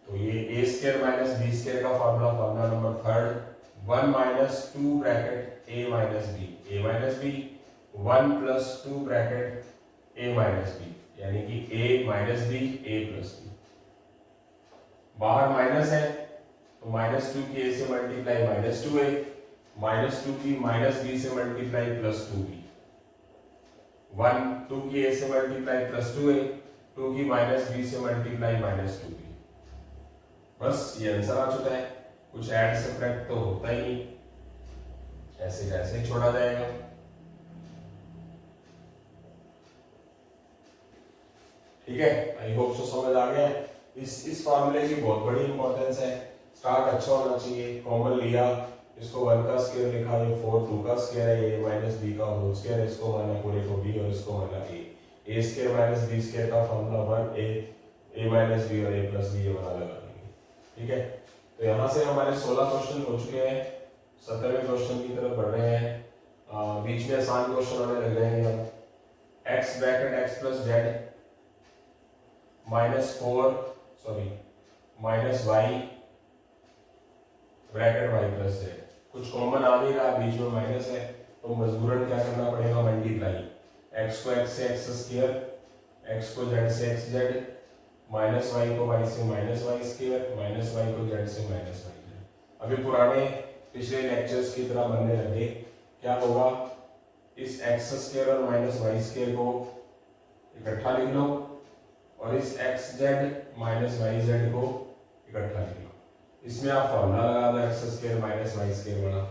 तो ये a square minus b square का formula number third, 1 minus 2 bracket a minus b, 1 plus 2 bracket a minus b, यानी कि a minus b a plus b। बाहर माइनस है तो -2 की a से मल्टीप्लाई -2a, -2 की -b से मल्टीप्लाई +2b, 1 2 की a से मल्टीप्लाई +2a, 2 की -b से मल्टीप्लाई -2b। बस ये आंसर आ चुका है। कुछ ऐड सब्ट्रैक्ट तो होता ही नहीं, ऐसे कैसे ही छोड़ा जाएगा। ठीक है, आई होप सो समझ आ गया। इस फॉर्मूले की बहुत बड़ी इंपॉर्टेंस है। स्टार्ट अच्छा होना चाहिए। कॉमन लिया, इसको 1 का स्क्वायर लिखा, ये 4 2 का स्क्वायर है, ये माइनस बी का होल स्क्वायर है, इसको माना पूरे को b और इसको माना a square minus b square का फॉर्मूला 1 a माइनस b और a प्लस b ये बना लगा देंगे। ठीक है, तो यहाँ से हमारे 16 क्वेश्चन हो चुके हैं, 17वें क्वेश्चन की तरफ बढ़ रहे हैं। बीच में आसान क्वेश्चन आने लग रहे हैं। x bracket x plus z minus y bracket y plus z. कुछ कॉमन आ नहीं रहा, बीच में माइनस है, तो मजबूरन क्या करना पड़ेगा, मल्टीप्लाई। x को x से x स्क्वायर, x को z से x जेड, माइनस y को y से minus y square, minus y को z से माइनस y जेड। अभी पुराने पिछले लेक्चर्स की तरह बनने लगे। क्या होगा, इस x स्क्वायर और माइनस y स्क्वायर को इकट्ठा लिख लो और इस x z minus y z को इकट्ठा लिख लो। इसमें आप फॉर्मूला लगा दो x square minus y square वाला,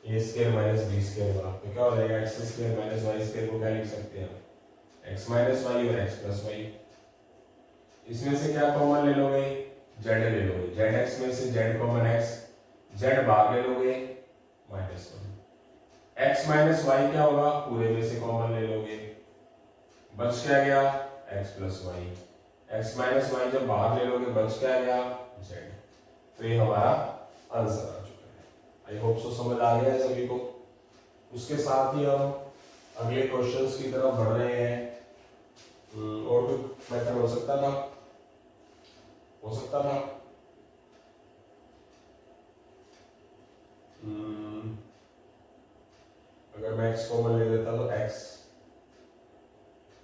a square minus B square वाला, तो क्या हो जाएगा, x square minus y square को क्या लिख सकते हैं, एक्स माइनस वाई और एक्स प्लस वाई। इसमें से क्या कॉमन ले लोगे, जेड ले लोगे, जेड एक्स में से जेड कॉमन एक्स, जेड बाहर ले लोगे minus one. X minus y क्या होगा, पूरे में से कॉमन ले लोगे, बच क्या गया x plus y. X minus y जब बाहर ले लोगे बच क्या गया जेड। तो ये हमारा आंसर आ चुका है। आई होप सो समझ आ गया है सभी को। उसके साथ ही हम अगले क्वेश्चंस की तरफ बढ़ रहे हैं। और कोई मेथड हो सकता था, अगर मैं x कॉमन ले लेता तो x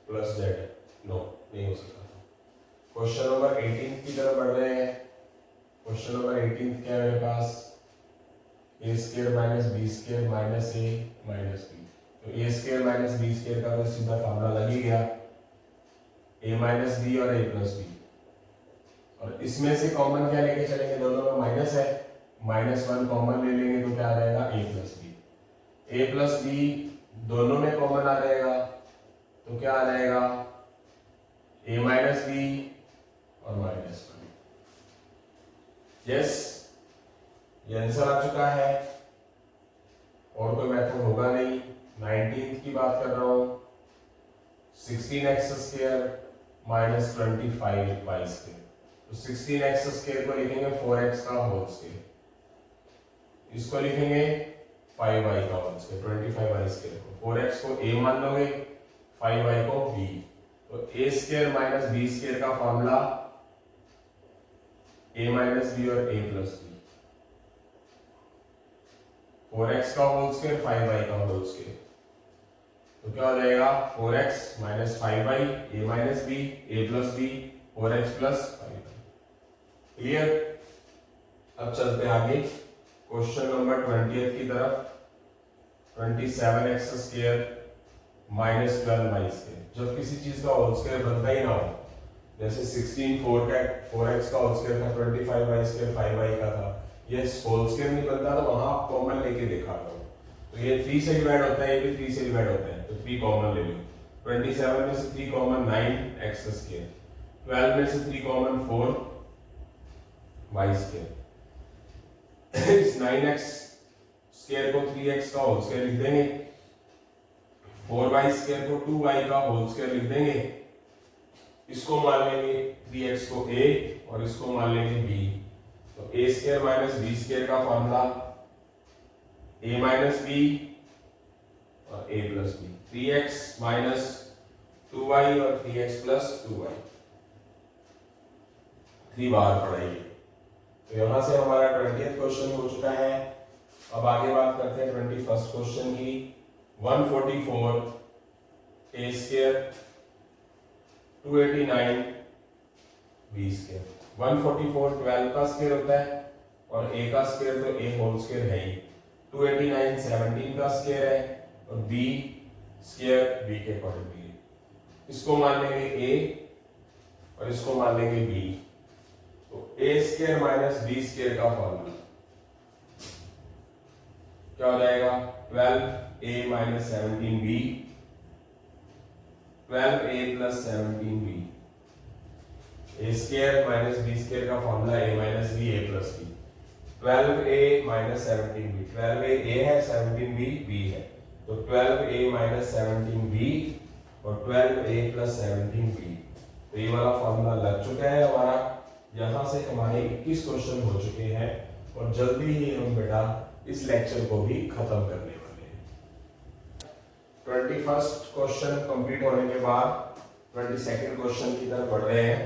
प्लस जेड, नो नहीं हो सकता था। क्वेश्चन नंबर 18 की तरफ बढ़ रहे हैं। क्वेश्चन नंबर 18 क्या है मेरे पास, A square minus B square minus A minus B. तो A square minus B square का तो सीधा फार्मूला लग ही गया, ए माइनस बी और ए प्लस बी। और इसमें से कॉमन क्या लेके चलेंगे, दोनों में माइनस है, माइनस वन कॉमन ले लेंगे तो क्या आ जाएगा ए प्लस बी। ए प्लस बी दोनों में कॉमन आ जाएगा तो क्या आ जाएगा ए माइनस बी और माइनस वन। यस, ये आंसर आ चुका है और कोई मेथड होगा नहीं। 19 की बात कर रहा हूं, 16x square minus 25y square. तो 16x स्क्वायर को लिखेंगे 4x का होल स्क्वायर, इसको लिखेंगे 5y का होल स्क्वायर, 25y स्क्वायर को 4x को a मान लोगे, 5y को b। तो a square minus b square का फॉर्मूला a माइनस b और a प्लस b। 4x का होल स्क्वायर 5y का होल स्क्वायर, तो क्या हो जाएगा 4x minus 5y, a minus b, a plus b, 4x plus 5y। Clear. अब चलते हैं आगे क्वेश्चन नंबर 20 की तरफ। 27x square minus 12y square. जब किसी चीज का होल स्क्वायर बनता ही ना हो, जैसे 16 4x का होल स्क्वायर था, 25y स्क्वायर 5y का था, ये होल स्क्वायर नहीं बनता तो वहां आप कॉमन लेके देखा करो। तो ये 3 से डिवाइड होता है, ये भी 3 से डिवाइड होता है, तो 3 कॉमन ले लो। 27 में से 3 कॉमन 9x स्क्वायर, 12 में से 3 कॉमन 4y स्क्वायर। इस 9x स्क्वायर को 3x का होल स्क्वायर लिख देंगे, 4y स्क्वायर को 2y का होल स्क्वायर लिख देंगे। इसको मान लेंगे 3x को a और इसको मान लेंगे b। तो a square minus b square का फॉर्मूला a माइनस b और a plus b। 3x minus 2y और 3x प्लस 2y, 3 बार पढ़ाइए। तो यहां से हमारा 20th क्वेश्चन हो चुका है। अब आगे बात करते हैं 21st क्वेश्चन की। 144 a स्क्वायर 289 b स्क्वायर। 144 12 का स्क्वायर होता है और a का स्क्वायर तो a होल स्क्वायर है ही। 289 17 का स्क्वायर है और b स्क्वायर b के अकॉर्डिंग है। इसको मान लेंगे a और इसको मान लेंगे b। तो a square minus b square का फॉर्मूला क्या हो जाएगा, 12a minus 17b, 12a plus 17b। a square minus b square का formula a minus b, a plus b। 12a minus 17b, 12a a है, 17b b है, तो 12a minus 17b और 12a plus 17b। तो ये वाला formula लग चुका है हमारा। यहाँ से हमारे 21 क्वेश्चन हो चुके हैं और जल्दी ही हम बेटा इस लेक्चर को भी खत्म करने वाले हैं। 21st क्वेश्चन कंप्लीट होने के बाद 22nd क्वेश्चन की तरफ बढ़ रहे हैं।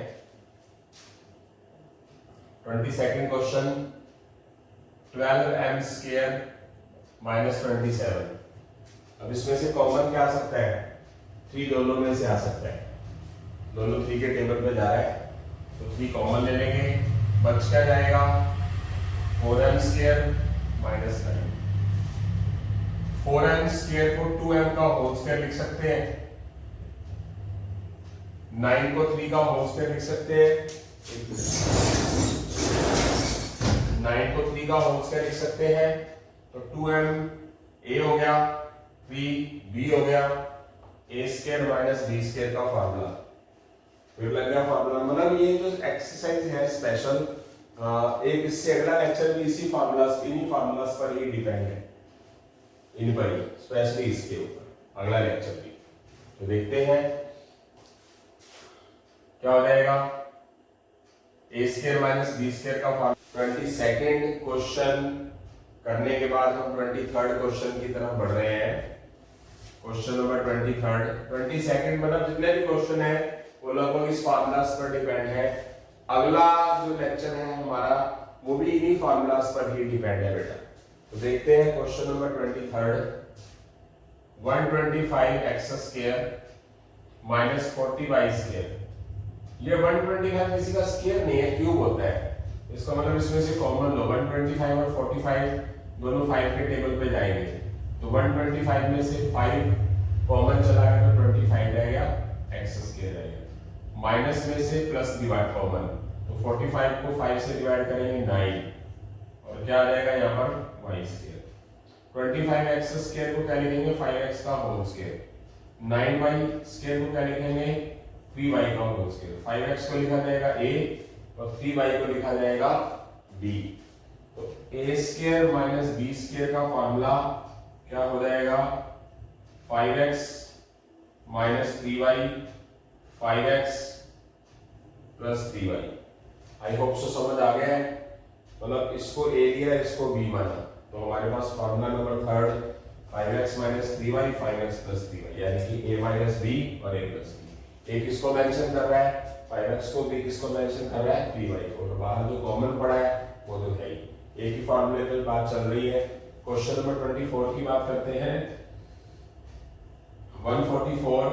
22nd question 12m square minus 27। अब इसमें से कॉमन क्या आ सकता है? 3 दोनों में से आ सकता है, दोनों 3 के टेबल पे जा रहा है तो 3 कॉमन ले लेंगे। बच क्या जाएगा? 4m square minus 9। 4m square को 2m का होल स्क्वायर लिख सकते हैं, 9 को 3 का होल स्क्वायर लिख सकते हैं, 9 को 3 का होल स्क्वायर लिख सकते हैं। तो 2m a हो गया, 3b हो गया, a square minus b square का फार्मूला फिर लग गया फार्मूला। मतलब ये जो एक्सरसाइज है स्पेशल, एक इससे अगला लेक्चर भी इसी फार्मूलास इन्हीं फार्मूलास पर ही डिपेंड है, इन पर ही, स्पेशली इसके ऊपर अगला लेक्चर भी। तो देखते हैं क्या हो जाएगा। a square minus b square का फार्मूला। 22nd क्वेश्चन करने के बाद हम 23rd क्वेश्चन की तरफ बढ़ रहे हैं। क्वेश्चन नंबर 23rd 22nd मतलब जितने भी क्वेश्चन है वो लगभग इस फार्मूलास पर डिपेंड है। अगला जो लेक्चर है हमारा वो भी इन्हीं फार्मूलास पर ही डिपेंड है बेटा। तो देखते हैं question number 23rd 125x square minus 40y square. ये 125 किसी का स्क्वायर नहीं है, क्यूब होता है। इसका मतलब इसमें से कॉमन लो, 125 और 45 दोनों 5 के टेबल पे जाएंगे तो 125 में से 5 कॉमन चला गया तो 25 रह गया, x स्क्वायर रहेगा। माइनस में से प्लस डिवाइड कॉमन, तो 45 को 5 से डिवाइड करेंगे 9 और क्या आ जाएगा यहाँ पर y स्क्वायर। 25x स्क्वायर को क्या लिखेंगे? 5x का होल स्क्वायर। 9y स्क्वायर को क्या लिखेंगे? 3y का होल स्क्वायर। 5x को लिखा जाएगा a और 3y को लिखा जाएगा b। तो a square minus b square का फॉर्मूला क्या हो जाएगा? 5x minus 3y 5x plus 3y। I hope so समझ आ गया है। मतलब इसको a दिया, इसको b माना, तो हमारे पास formula number 3rd 5x minus 3y 5x plus 3y, यानी कि a माइनस b और a प्लस b। a किसको मेंशन कर रहा है? 5x को। b किसको मेंशन कर रहा है? 3y को। और बाहर जो कॉमन पड़ा है वो तो है ही। एक ही फॉर्मूले पे बात चल रही है। क्वेश्चन नंबर 24 की बात करते हैं। 144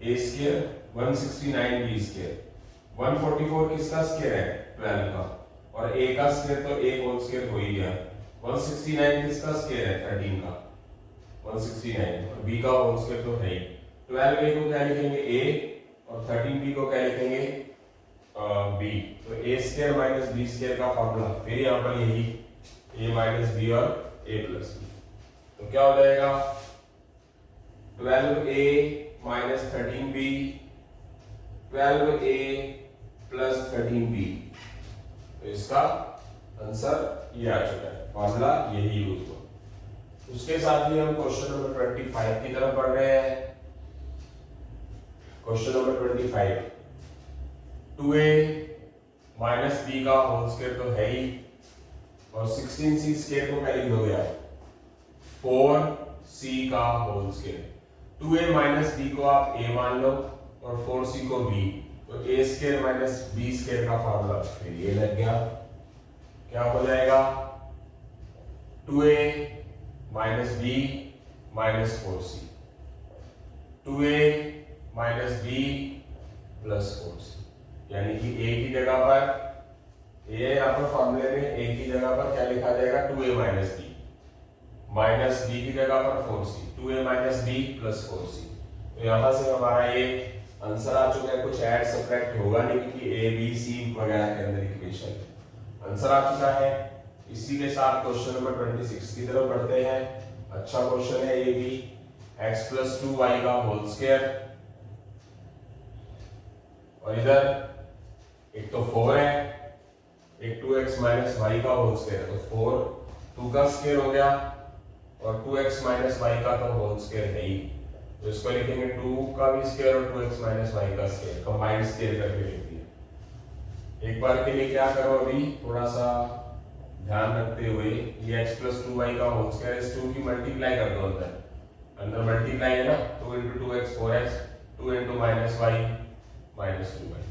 a स्क्वायर 169 b स्क्वायर। 144 किसका स्क्वायर है? 12 का, और a का स्क्वायर तो a होल स्क्वायर हो ही गया। 169 किसका स्क्वायर है? 13 का, 169, और b का होल स्क्वायर तो है ही। 12a को क्या लिखेंगे? a और 13b को क्या लिखेंगे? b। तो a square minus b square का फॉर्मूला फिर यहाँ पर यही a माइनस b और a प्लस b। तो क्या हो जाएगा? 12a minus 13b 12a plus 13b। तो इसका आंसर ये आ चुका है, फॉर्मूला यही यूज हुआ। उसके साथ ही हम क्वेश्चन नंबर 25 की तरफ बढ़ रहे हैं। Question number 25 2a minus b का होल स्क्वायर तो है ही, और 16c स्क्वायर को क्या लिख दोगे आप? 4c का whole square. 2a minus b को आप a मान लो और 4c को b, तो a square minus b square का फॉर्मूला फिर ये लग गया। क्या हो जाएगा? 2a minus b minus 4c, 2a minus b plus 4c, यानी कि a की जगह पर a यहाँ पर फॉर्मूले में a की जगह पर क्या लिखा जाएगा? 2a minus b, minus b की जगह पर 4c, 2a minus b plus 4c। तो यहाँ से हमारा ये आंसर आ चुका है। कुछ ऐड सब्ट्रैक्ट होगा नहीं क्योंकि a b c वगैरह के अंदर इक्वेशन आंसर आ चुका है। इसी के साथ क्वेश्चन नंबर 26 की तरफ बढ़ते हैं। अच्छा क्वेश्चन है ये भी। x प्लस 2y का होल स्क्वायर, और इधर एक तो 4 है, एक 2x माइनस y का होल स्क्वायर, तो 4 2 का स्क्वायर हो गया और 2x माइनस y का तो होल स्क्वायर है ही, तो इसको लिखेंगे 2 का भी स्क्वायर और 2x माइनस y का स्क्वायर, कंबाइंड स्क्वायर करके लिख दिया। एक बार के लिए क्या करो, अभी थोड़ा सा ध्यान रखते हुए, ये x प्लस 2y का होल स्क्वायर, इस 2 की मल्टीप्लाई कर दो अंदर, अंदर मल्टीप्लाई है ना, 2 into 2x 4x, 2 into minus y minus 2y।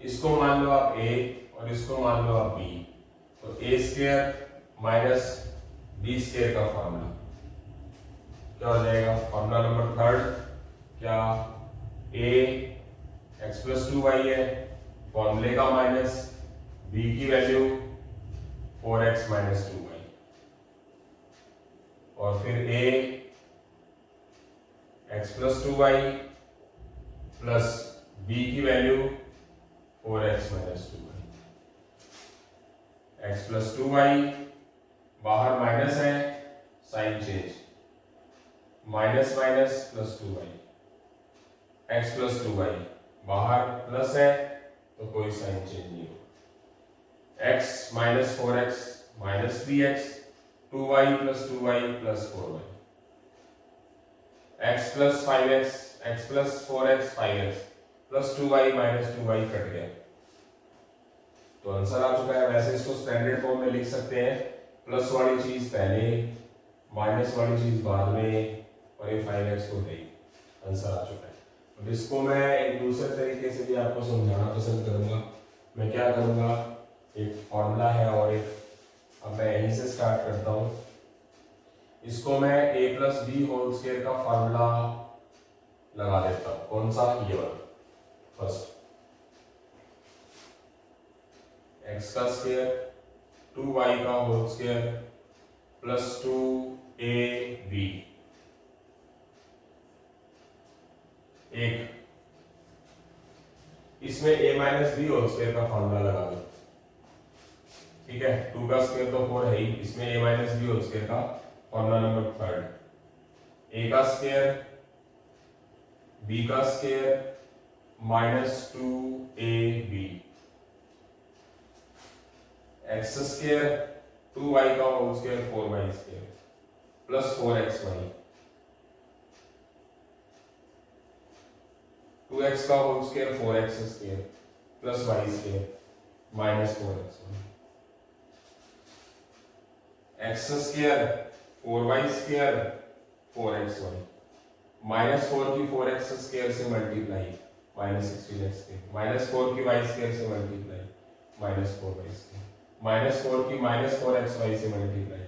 इसको मान लो आप a और इसको मान लो आप b, तो a square minus b square का फॉर्मूला क्या हो जाएगा? फॉर्मूला नंबर थर्ड क्या a x प्लस 2y है, फॉर्मूले का माइनस b की वैल्यू 4x माइनस 2y, और फिर a x plus 2y plus b की value 4x minus 2y। x plus 2y बाहर माइनस है, sign change, minus minus plus 2y, x plus 2y बाहर प्लस है तो कोई साइन चेंज नहीं होगा। x minus 4x minus 3x, 2y plus 2y plus 4y, x plus 5x, x plus 4x 5x plus 2y minus 2y cut गया, तो answer आ चुका है। वैसे इसको स्टैंडर्ड फॉर्म में लिख सकते हैं, प्लस वाली चीज पहले, माइनस वाली चीज बाद में, और ये 5x को गई, आंसर आ चुका है। अब इसको मैं एक दूसरे तरीके से भी आपको समझाना पसंद करूंगा। मैं क्या करूंगा, एक फॉर्मूला है और एक, अब मैं यहीं से स्टार्ट करता हूं। इसको मैं a plus b whole square का फॉर्मूला लगा देता हूं। कौन सा? ये वाला फर्स्ट, x का स्क्वायर 2y का होल स्क्वायर प्लस 2ab, एक इसमें a minus B whole square का फॉर्मूला लगा दो, ठीक है। 2 का स्क्वायर तो 4 है ही, इसमें a minus B whole square का फॉर्मूला नंबर थर्ड, a का स्क्वायर b का square minus 2ab, x square 2y का whole square 4y square plus 4xy, 2x का whole square 4x square plus y square minus 4xy, x square 4y square 4xy, minus 4 की 4x square से multiply minus 16x square, minus 4 की y square से multiply minus 4y square, minus 4 की minus 4xy से multiply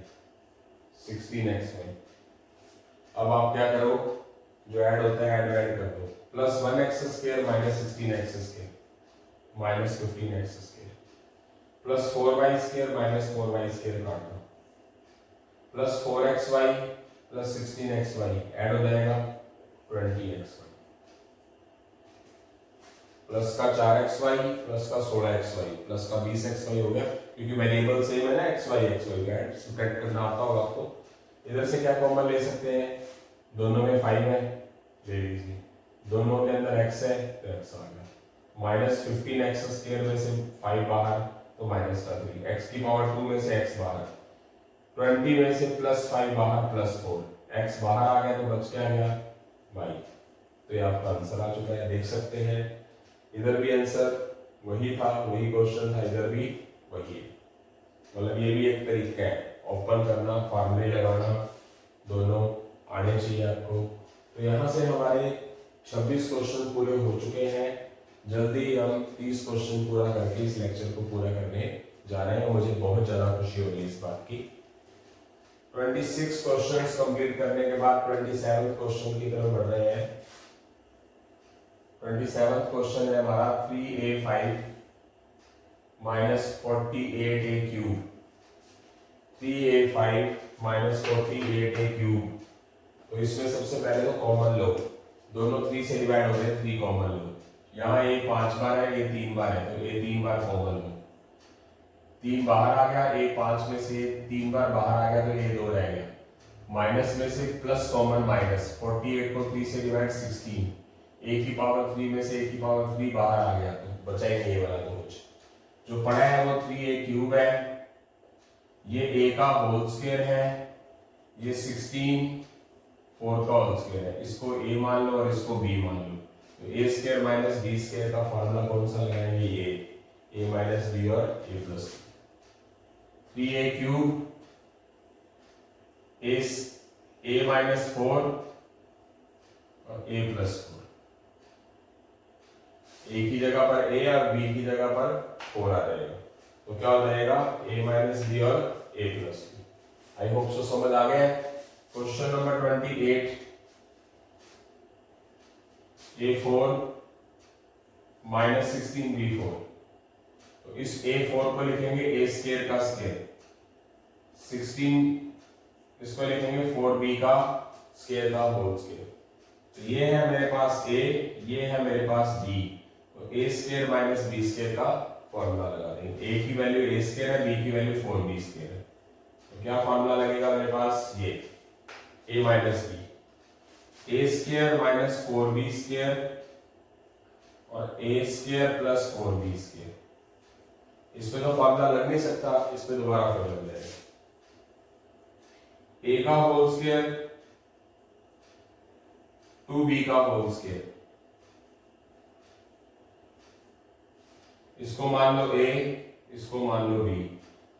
16xy। अब आप क्या करो, जो ऐड होता है ऐड कर दो, plus 1x square minus 16x square minus 15x square plus 4y square minus 4y square काट दो, plus 4xy plus 16xy add हो जाएगा 20xy, प्लस का 4xy प्लस का 16xy प्लस का 20xy हो गया, क्योंकि वेरिएबल सेम है ना, xy ऐड सब्ट्रैक्ट करना आता होगा आपको। इधर से क्या कॉमन ले सकते हैं, दोनों में 5 है, ले लीजिए, दोनों के अंदर x है तो x आ गया, माइनस 15x स्क्वायर में से 5 बाहर तो माइनस का 3, x की पावर 2 में से x बाहर, 20 में से प्लस 5 बाहर प्लस 4, x बाहर आ गया तो बच क्या गया y। तो ये आपका आंसर आ चुका है, देख सकते हैं। इधर भी आंसर वही था, वही क्वेश्चन था, इधर भी वही है। मतलब ये भी एक तरीका है, ओपन करना, फार्मूले लगाना, दोनों आने चाहिए आपको। तो यहाँ से हमारे 26 क्वेश्चन पूरे हो चुके हैं। जल्दी हम 30 क्वेश्चन पूरा करके इस लेक्चर को पूरा करने जा रहे हैं। मुझे बहुत ज़्यादा खुशी हो रही है इस बात की। 26 क्वेश्चंस कंप्लीट करने के बाद 27th क्वेश्चन की तरफ बढ़ रहे हैं। 27th क्वेश्चन है हमारा 3a5 minus 48a cube, 3a5 minus 48a cube. तो इसमें सबसे पहले तो कॉमन लो, दोनों 3 से डिवाइड हो गए, 3 कॉमन लो। यहाँ a 5 बार है, ये 3 बार है, तो ये 3 बार कॉमन लो, 3 बाहर आ गया, a 5 में से 3 बार बाहर आ गया तो ये 2 रह गया। माइनस में से प्लस कॉमन माइनस, 48 को 3 से डिवाइड 16, a की पावर 3 में से a की पावर 3 बाहर आ गया तो बचा ही नहीं वाला। तो कुछ जो पड़ा है वो 3a क्यूब है, ये a का होल स्क्वायर है, ये 16 4 का होल स्क्वायर है। इसको a मान लो और इसको b मान लो, तो a square minus b square का फॉर्मूला कौन सा लगाएंगे, ये a माइनस b और a plus 3a cube a minus 4 और a प्लस 4। a की जगह पर a और b की जगह पर 4 आ जाएगा, तो क्या हो जाएगा a माइनस b और a plus b। I hope so समझ आ गया। Question number 28, a4 minus 16 b4। तो इस a4 को लिखेंगे a स्क्वायर का स्क्वायर, 16 इसको लिखेंगे 4b का स्क्वायर का होल स्क्वायर। तो ये है मेरे पास a, ये है मेरे पास b, तो a square minus b square का फॉर्मूला लगा देंगे। a की वैल्यू a स्क्वायर है, b की वैल्यू 4b स्क्वायर है, तो क्या फॉर्मूला लगेगा मेरे पास, ये a minus b, a square minus 4b square और a square plus 4b square. इस पे तो फॉर्मूला लग नहीं सकता, इस पे दोबारा फिर लग जाएगा। a का होल स्क्वायर 2b का होल स्क्वायर, इसको मान लो a, इसको मान लो b।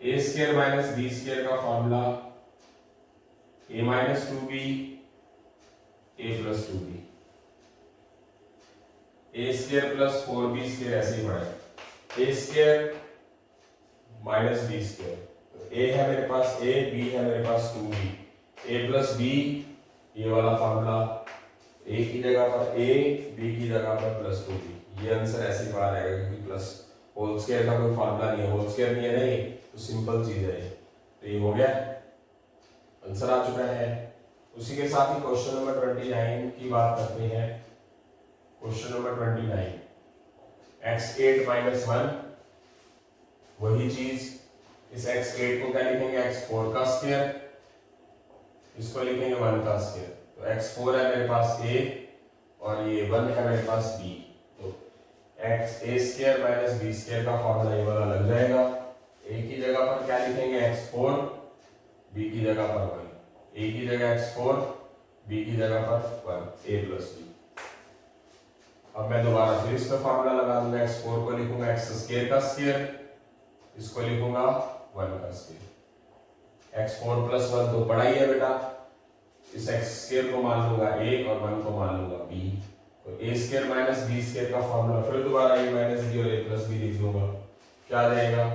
a square minus b square का formula a minus 2b a plus 2b, a square plus 4b square ऐसे ही पड़ा है, a square minus b square. तो a है मेरे पास a, b है मेरे पास 2b, a प्लस b, ये वाला फॉर्मूला, a की जगह पर a, b की जगह पर प्लस 2b। ये आंसर ऐसे ही पड़ा रहेगा क्योंकि प्लस होल स्क्वायर का कोई फॉर्मूला नहीं है, होल स्क्वायर नहीं है नहीं, तो सिंपल चीज है। तो ये हो गया, आंसर आ चुका है। उसी के साथ ही क्वेश्चन नंबर 29 की बात करते हैं। क्वेश्चन नंबर 29, x8 माइनस 1, वही चीज, इस x8 को क्या लिखेंगे, x4 का स्क्वायर, इसको लिखेंगे 1 का स्क्वायर। तो x4 है मेरे पास a और ये 1 है मेरे पास b, तो x a square minus b square का फॉर्मूला ये वाला लग जाएगा। a की जगह पर क्या लिखेंगे, x4, b की जगह पर 1, a की जगह x4, b की जगह पर 1, a प्लस b। अब मैं दोबारा फिर इस पर फॉर्मूला लगा दूंगा, x4 को लिखूंगा x स्क्वायर का स्क्वायर, इसको लिखूंगा 1 का स्क्वायर। x4 प्लस 1 तो पढ़ा ही है बेटा, इस x स्क्वायर को मान लूंगा a और 1 को मान लूंगा b, तो a square minus b square का फॉर्मूला फिर दोबारा a माइनस b और a प्लस b लिख दूंगा। क्या आ जाएगा,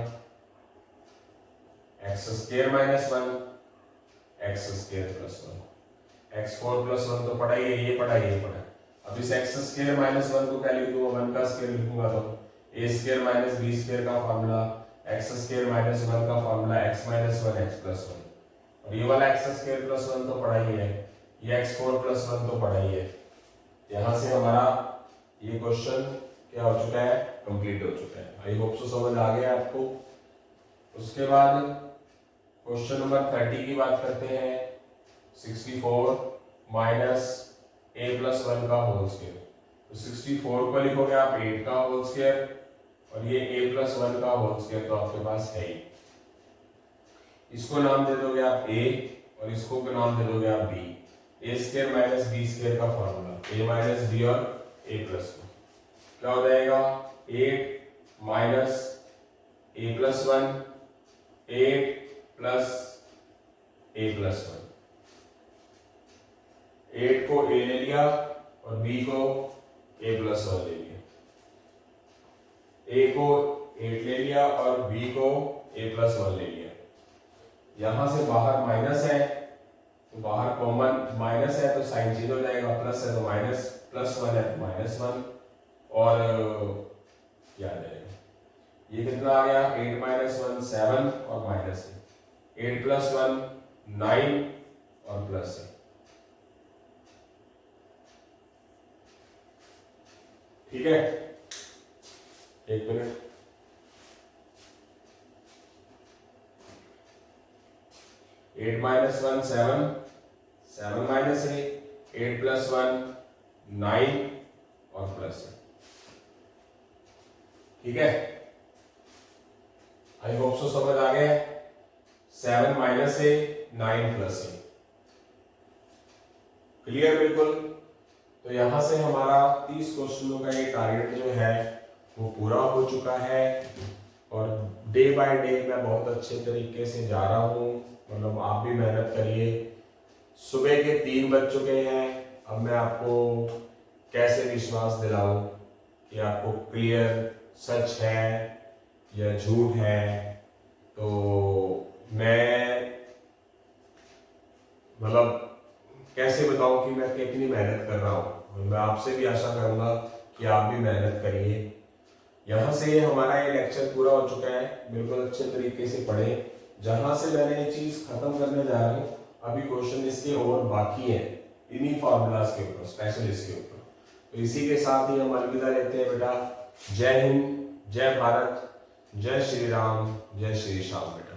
x square minus 1 x square plus 1। x4 plus 1 तो पढ़ा ही है, ये पढ़ा ये पढ़ा। अब इस x स्क्वायर माइनस 1 को क्या लिख दूंगा, 1 का स्क्वायर लिखूंगा, तो a square minus b square का फॉर्मूला x स्क्वायर माइनस 1 का formula x minus 1 x plus 1, और ये वाला x स्क्वायर प्लस 1 तो पढ़ा ही है, ये x4 प्लस 1 तो पढ़ा ही है। यहाँ से हमारा ये क्वेश्चन क्या हो चुका है, कंप्लीट हो चुका है। आई होप सो समझ आ गया आपको। उसके बाद क्वेश्चन नंबर 30 की बात करते हैं। 64 माइनस a प्लस 1 का होल स्क्वायर, तो 64 को लिखोगे आप 8 का होल स्क्वायर और ये a प्लस 1 का होल स्क्वायर तो आपके पास है ही। इसको नाम दे दोगे आप a और इसको नाम दे दोगे आप b। a square minus b square का फॉर्मूला a माइनस b और a प्लस 1, क्या हो जाएगा 8 minus a plus 1, 8 plus a plus 1। 8 को a ले लिया और b को a प्लस 1 ले लिया, a को 8 ले लिया और b को a प्लस 1 ले लिया। यहां से बाहर माइनस है तो बाहर कॉमन माइनस है तो साइन चेंज हो जाएगा, प्लस है तो माइनस, प्लस 1 है तो माइनस 1, और क्या आ जाएगा, ये कितना आ गया 8 माइनस 1 7 और माइनस है, 8 प्लस 1 9 और प्लस है। ठीक है, एक मिनट, एट माइनस 1 7, 7 माइनस है, 8 प्लस 1 9 और प्लस है। ठीक है, आई होप सो समझ आ गया। 7 माइनस है, 9 प्लस है, क्लियर बिल्कुल। तो यहां से हमारा 30 क्वेश्चनों का ये टारगेट जो है वो पूरा हो चुका है, और डे बाय डे मैं बहुत अच्छे तरीके से जा रहा हूँ, मतलब आप भी मेहनत करिए, सुबह के 3 बज चुके हैं। अब मैं आपको कैसे विश्वास दिलाऊं कि आपको क्लियर सच है या झूठ है। तो मैं मतलब कैसे बताऊं कि मैं कितनी मेहनत कर रहा हूं। मैं आपसे भी आशा करूंगा कि आप भी मेहनत करिए। यहाँ से हमारा ये लेक्चर पूरा हो चुका है, बिल्कुल अच्छे तरीके से पढ़े। जहां से मैंने ये चीज खत्म करने जा रहा हूँ, अभी क्वेश्चन इसके और बाकी है इन्हीं फॉर्मूलाज के ऊपर, स्पेशलिस्ट के ऊपर। तो इसी के साथ ही हम अलविदा लेते हैं बेटा। जय हिंद, जय भारत, जय श्री राम, जय श्री श्याम बेटा।